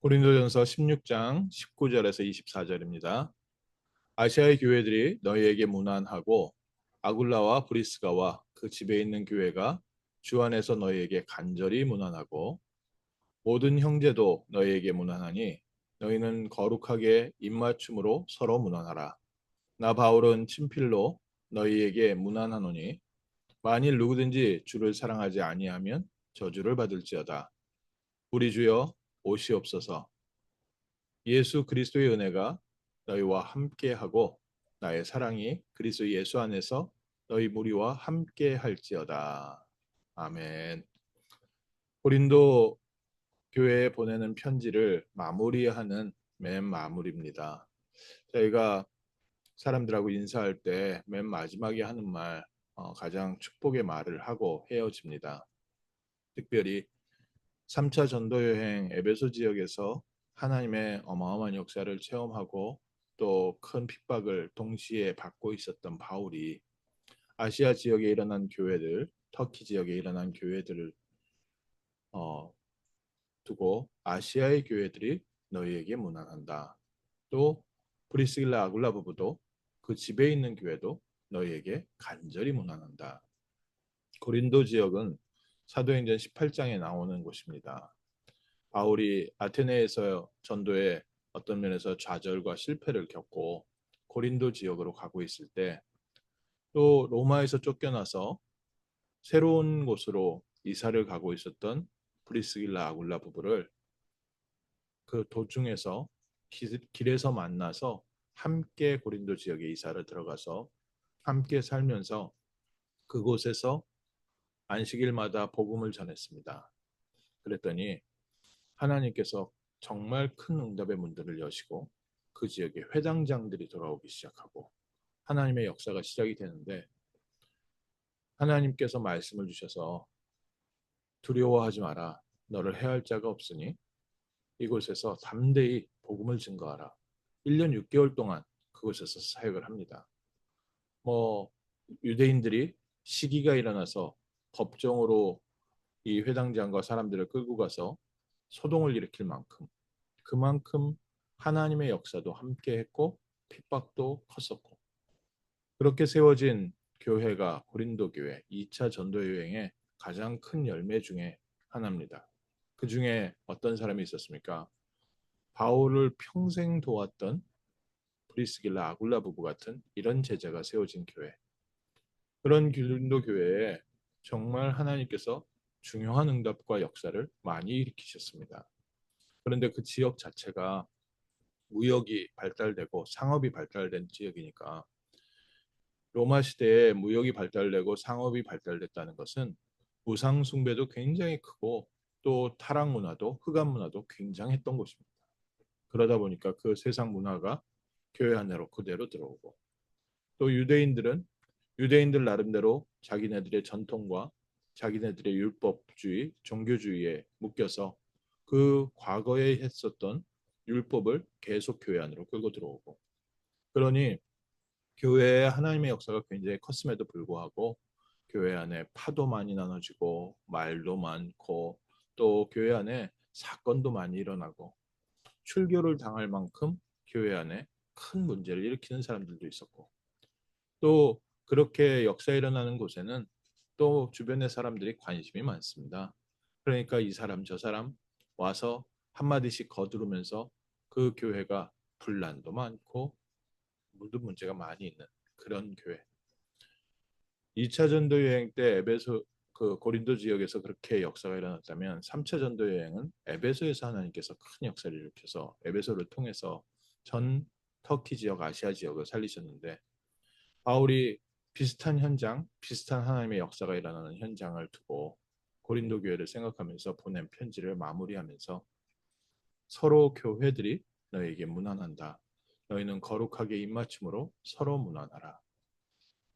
고린도전서 16장 19절에서 24절입니다. 아시아의 교회들이 너희에게 문안하고 아굴라와 브리스가와 그 집에 있는 교회가 주 안에서 너희에게 간절히 문안하고 모든 형제도 너희에게 문안하니 너희는 거룩하게 입맞춤으로 서로 문안하라. 나 바울은 친필로 너희에게 문안하노니 만일 누구든지 주를 사랑하지 아니하면 저주를 받을지어다. 우리 주여 오시옵소서. 예수 그리스도의 은혜가 너희와 함께하고 나의 사랑이 그리스도 예수 안에서 너희 무리와 함께할지어다. 아멘. 고린도 교회에 보내는 편지를 마무리하는 맨 마무리입니다. 저희가 사람들하고 인사할 때 맨 마지막에 하는 말, 가장 축복의 말을 하고 헤어집니다. 특별히 3차 전도 여행 에베소 지역에서 하나님의 어마어마한 역사를 체험하고 또 큰 핍박을 동시에 받고 있었던 바울이 아시아 지역에 일어난 교회들, 터키 지역에 일어난 교회들을 어, 두고 아시아의 교회들이 너희에게 문안한다. 또 브리스길라 아굴라 부부도 그 집에 있는 교회도 너희에게 간절히 문안한다. 고린도 지역은 사도행전 18장에 나오는 곳입니다. 바울이 아테네에서 전도에 어떤 면에서 좌절과 실패를 겪고 고린도 지역으로 가고 있을 때 또 로마에서 쫓겨나서 새로운 곳으로 이사를 가고 있었던 브리스길라 아굴라 부부를 그 도중에서 길에서 만나서 함께 고린도 지역에 이사를 들어가서 함께 살면서 그곳에서 안식일마다 복음을 전했습니다. 그랬더니 하나님께서 정말 큰 응답의 문들을 여시고 그 지역에 회당장들이 돌아오기 시작하고 하나님의 역사가 시작이 되는데 하나님께서 말씀을 주셔서 두려워하지 마라. 너를 해할 자가 없으니 이곳에서 담대히 복음을 증거하라. 1년 6개월 동안 그곳에서 사역을 합니다. 뭐 유대인들이 시기가 일어나서 법정으로 이 회당장과 사람들을 끌고 가서 소동을 일으킬 만큼 그만큼 하나님의 역사도 함께했고 핍박도 컸었고 그렇게 세워진 교회가 고린도 교회 2차 전도 여행의 가장 큰 열매 중에 하나입니다. 그 중에 어떤 사람이 있었습니까? 바울을 평생 도왔던 브리스길라 아굴라 부부 같은 이런 제자가 세워진 교회. 그런 고린도 교회에 정말 하나님께서 중요한 응답과 역사를 많이 일으키셨습니다. 그런데 그 지역 자체가 무역이 발달되고 상업이 발달된 지역이니까 로마 시대에 무역이 발달되고 상업이 발달됐다는 것은 우상 숭배도 굉장히 크고 또 타락 문화도 흑암 문화도 굉장했던 곳입니다. 그러다 보니까 그 세상 문화가 교회 안으로 그대로 들어오고 또 유대인들 나름대로 자기네들의 전통과 자기네들의 율법주의, 종교주의에 묶여서 그 과거에 했었던 율법을 계속 교회 안으로 끌고 들어오고 그러니 교회에 하나님의 역사가 굉장히 컸음에도 불구하고 교회 안에 파도 많이 나눠지고 말도 많고 또 교회 안에 사건도 많이 일어나고 출교를 당할 만큼 교회 안에 큰 문제를 일으키는 사람들도 있었고 또 그렇게 역사 일어나는 곳에는 또 주변의 사람들이 관심이 많습니다. 그러니까 이 사람 저 사람 와서 한마디씩 거두르면서 그 교회가 분란도 많고 모든 문제가 많이 있는 그런 교회. 2차 전도 여행 때 에베소 그 고린도 지역에서 그렇게 역사가 일어났다면 3차 전도 여행은 에베소에서 하나님께서 큰 역사를 일으켜서 에베소를 통해서 전 터키 지역, 아시아 지역을 살리셨는데 바울이 비슷한 현장, 비슷한 하나님의 역사가 일어나는 현장을 두고 고린도 교회를 생각하면서 보낸 편지를 마무리하면서 서로 교회들이 너에게 문안한다. 너희는 거룩하게 입맞춤으로 서로 문안하라.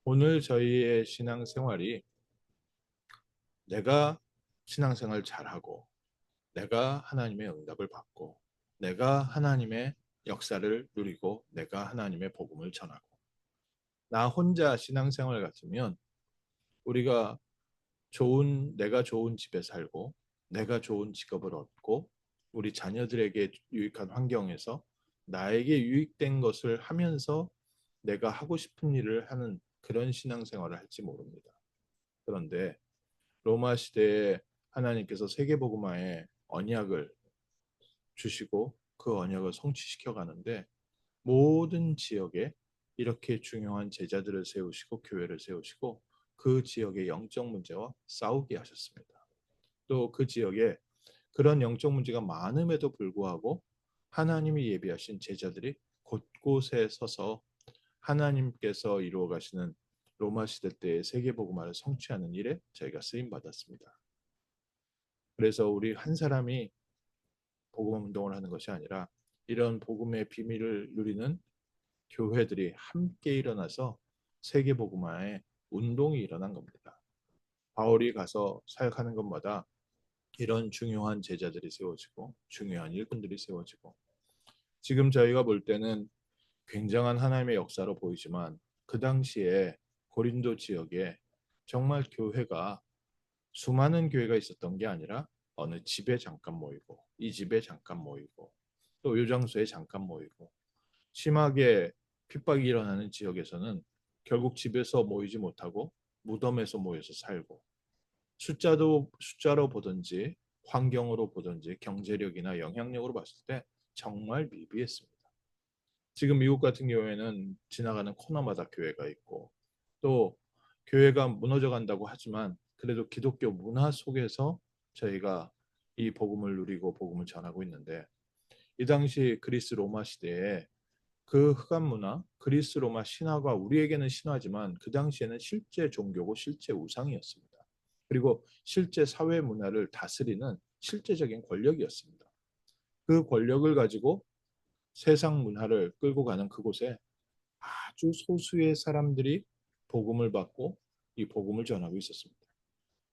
오늘 저희의 신앙생활이 내가 신앙생활 잘하고 내가 하나님의 응답을 받고 내가 하나님의 역사를 누리고 내가 하나님의 복음을 전하고 나 혼자 신앙생활 같으면 우리가 내가 좋은 집에 살고 내가 좋은 직업을 얻고 우리 자녀들에게 유익한 환경에서 나에게 유익된 것을 하면서 내가 하고 싶은 일을 하는 그런 신앙생활을 할지 모릅니다. 그런데 로마 시대에 하나님께서 세계복음화의 언약을 주시고 그 언약을 성취시켜 가는데 모든 지역에 이렇게 중요한 제자들을 세우시고 교회를 세우시고 그 지역의 영적 문제와 싸우게 하셨습니다. 또 그 지역에 그런 영적 문제가 많음에도 불구하고 하나님이 예비하신 제자들이 곳곳에 서서 하나님께서 이루어 가시는 로마 시대 때의 세계복음화를 성취하는 일에 저희가 쓰임 받았습니다. 그래서 우리 한 사람이 복음 운동을 하는 것이 아니라 이런 복음의 비밀을 누리는 교회들이 함께 일어나서 세계복음화의 운동이 일어난 겁니다. 바울이 가서 사역하는 것마다 이런 중요한 제자들이 세워지고 중요한 일꾼들이 세워지고 지금 저희가 볼 때는 굉장한 하나님의 역사로 보이지만 그 당시에 고린도 지역에 정말 교회가 수많은 교회가 있었던 게 아니라 어느 집에 잠깐 모이고 이 집에 잠깐 모이고 또 요장소에 잠깐 모이고 심하게 핍박이 일어나는 지역에서는 결국 집에서 모이지 못하고 무덤에서 모여서 살고 숫자로 보든지 환경으로 보든지 경제력이나 영향력으로 봤을 때 정말 미비했습니다. 지금 미국 같은 경우에는 지나가는 코너마다 교회가 있고 또 교회가 무너져 간다고 하지만 그래도 기독교 문화 속에서 저희가 이 복음을 누리고 복음을 전하고 있는데 이 당시 그리스 로마 시대에 그 흑암 문화, 그리스 로마 신화가 우리에게는 신화지만 그 당시에는 실제 종교고 실제 우상이었습니다. 그리고 실제 사회 문화를 다스리는 실제적인 권력이었습니다. 그 권력을 가지고 세상 문화를 끌고 가는 그곳에 아주 소수의 사람들이 복음을 받고 이 복음을 전하고 있었습니다.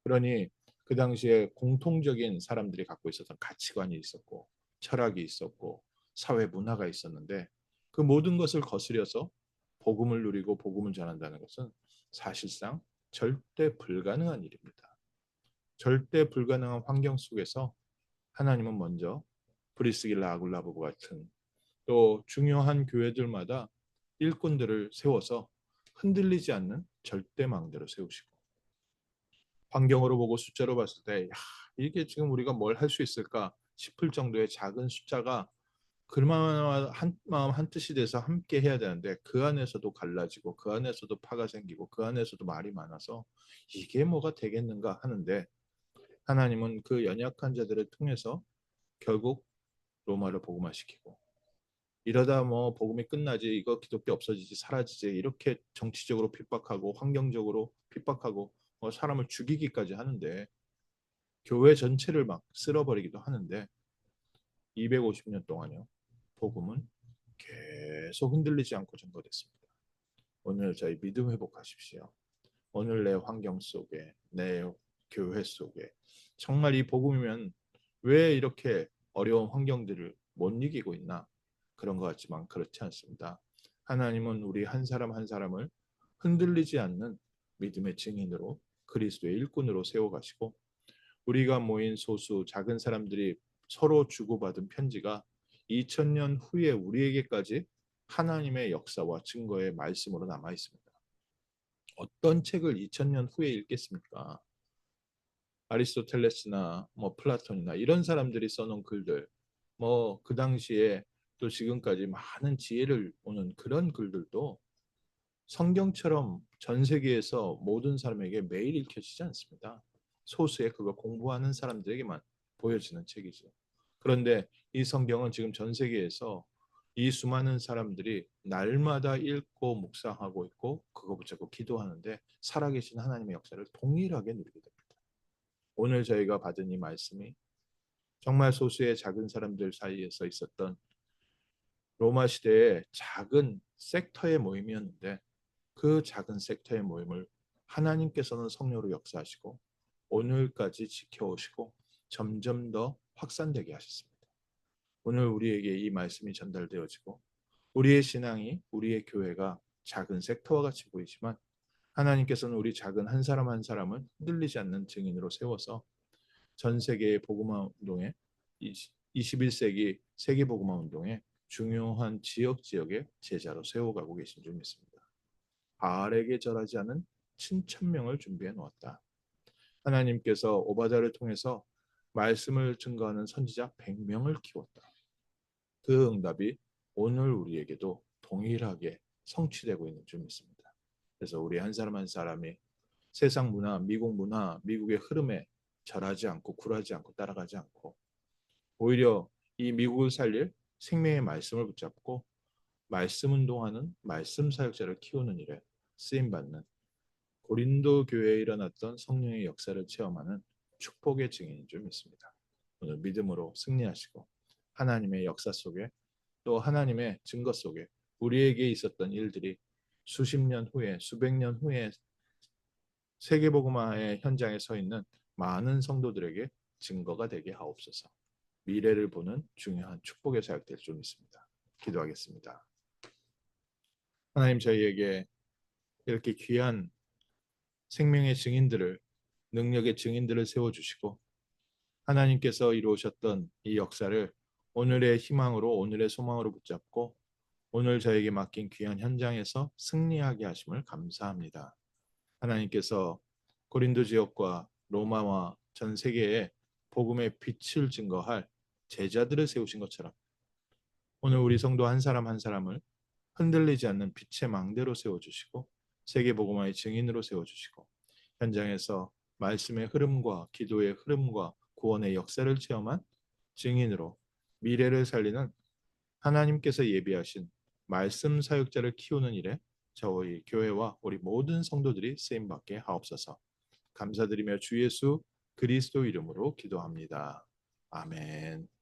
그러니 그 당시에 공통적인 사람들이 갖고 있었던 가치관이 있었고 철학이 있었고 사회 문화가 있었는데 그 모든 것을 거스려서 복음을 누리고 복음을 전한다는 것은 사실상 절대 불가능한 일입니다. 절대 불가능한 환경 속에서 하나님은 먼저 브리스길라 아굴라보브 같은 또 중요한 교회들마다 일꾼들을 세워서 흔들리지 않는 절대망대로 세우시고 환경으로 보고 숫자로 봤을 때 야, 이게 지금 우리가 뭘 할 수 있을까 싶을 정도의 작은 숫자가 그마음 한 마음 한 뜻이 돼서 함께 해야 되는데 그 안에서도 갈라지고 그 안에서도 파가 생기고 그 안에서도 말이 많아서 이게 뭐가 되겠는가 하는데 하나님은 그 연약한 자들을 통해서 결국 로마를 복음화시키고 이러다 뭐 복음이 끝나지 이거 기독교 없어지지 사라지지 이렇게 정치적으로 핍박하고 환경적으로 핍박하고 사람을 죽이기까지 하는데 교회 전체를 막 쓸어버리기도 하는데 250년 동안요 복음은 계속 흔들리지 않고 전거됐습니다. 오늘 저희 믿음 회복하십시오. 오늘 내 환경 속에 내 교회 속에 정말 이 복음이면 왜 이렇게 어려운 환경들을 못 이기고 있나 그런 것 같지만 그렇지 않습니다. 하나님은 우리 한 사람 한 사람을 흔들리지 않는 믿음의 증인으로 그리스도의 일꾼으로 세워가시고 우리가 모인 소수 작은 사람들이 서로 주고받은 편지가 2000년 후에 우리에게까지 하나님의 역사와 증거의 말씀으로 남아 있습니다. 어떤 책을 2000년 후에 읽겠습니까? 아리스토텔레스나 뭐 플라톤이나 이런 사람들이 써놓은 글들, 뭐 그 당시에 또 지금까지 많은 지혜를 오는 그런 글들도 성경처럼 전 세계에서 모든 사람에게 매일 읽혀지지 않습니다. 소수의 그거 공부하는 사람들에게만 보여지는 책이죠. 그런데 이 성경은 지금 전 세계에서 이 수많은 사람들이 날마다 읽고 묵상하고 있고 그거 붙잡고 기도하는데 살아계신 하나님의 역사를 동일하게 누리게 됩니다. 오늘 저희가 받은 이 말씀이 정말 소수의 작은 사람들 사이에서 있었던 로마 시대의 작은 섹터의 모임이었는데 그 작은 섹터의 모임을 하나님께서는 성령으로 역사하시고 오늘까지 지켜오시고 점점 더 확산되게 하셨습니다. 오늘 우리에게 이 말씀이 전달되어지고 우리의 신앙이 우리의 교회가 작은 섹터와 같이 보이지만 하나님께서는 우리 작은 한 사람 한 사람을 흔들리지 않는 증인으로 세워서 전 세계의 복음화 운동에 이 21세기 세계복음화 운동의 중요한 지역에 제자로 세워가고 계신 줄 믿습니다. 바알에게 절하지 않은 7,000명을 준비해 놓았다. 하나님께서 오바댜를 통해서 말씀을 증거하는 선지자 100명을 키웠다. 그 응답이 오늘 우리에게도 동일하게 성취되고 있는 줄 믿습니다. 그래서 우리 한 사람 한 사람이 세상 문화, 미국 문화, 미국의 흐름에 절하지 않고 굴하지 않고 따라가지 않고 오히려 이 미국을 살릴 생명의 말씀을 붙잡고 말씀 운동하는 말씀 사역자를 키우는 일에 쓰임받는 고린도 교회에 일어났던 성령의 역사를 체험하는 축복의 증인인 줄 믿습니다. 오늘 믿음으로 승리하시고 하나님의 역사 속에 또 하나님의 증거 속에 우리에게 있었던 일들이 수십 년 후에 수백 년 후에 세계복음화의 현장에 서 있는 많은 성도들에게 증거가 되게 하옵소서. 미래를 보는 중요한 축복의 사역될 줄 믿습니다. 기도하겠습니다. 하나님 저희에게 이렇게 귀한 생명의 증인들을 능력의 증인들을 세워주시고 하나님께서 이루셨던 이 역사를 오늘의 희망으로 오늘의 소망으로 붙잡고 오늘 저에게 맡긴 귀한 현장에서 승리하게 하심을 감사합니다. 하나님께서 고린도 지역과 로마와 전 세계에 복음의 빛을 증거할 제자들을 세우신 것처럼 오늘 우리 성도 한 사람 한 사람을 흔들리지 않는 빛의 망대로 세워주시고 세계 복음화의 증인으로 세워주시고 현장에서 말씀의 흐름과 기도의 흐름과 구원의 역사를 체험한 증인으로 미래를 살리는 하나님께서 예비하신 말씀 사역자를 키우는 일에 저희 교회와 우리 모든 성도들이 쓰임받게 하옵소서. 감사드리며 주 예수 그리스도 이름으로 기도합니다. 아멘.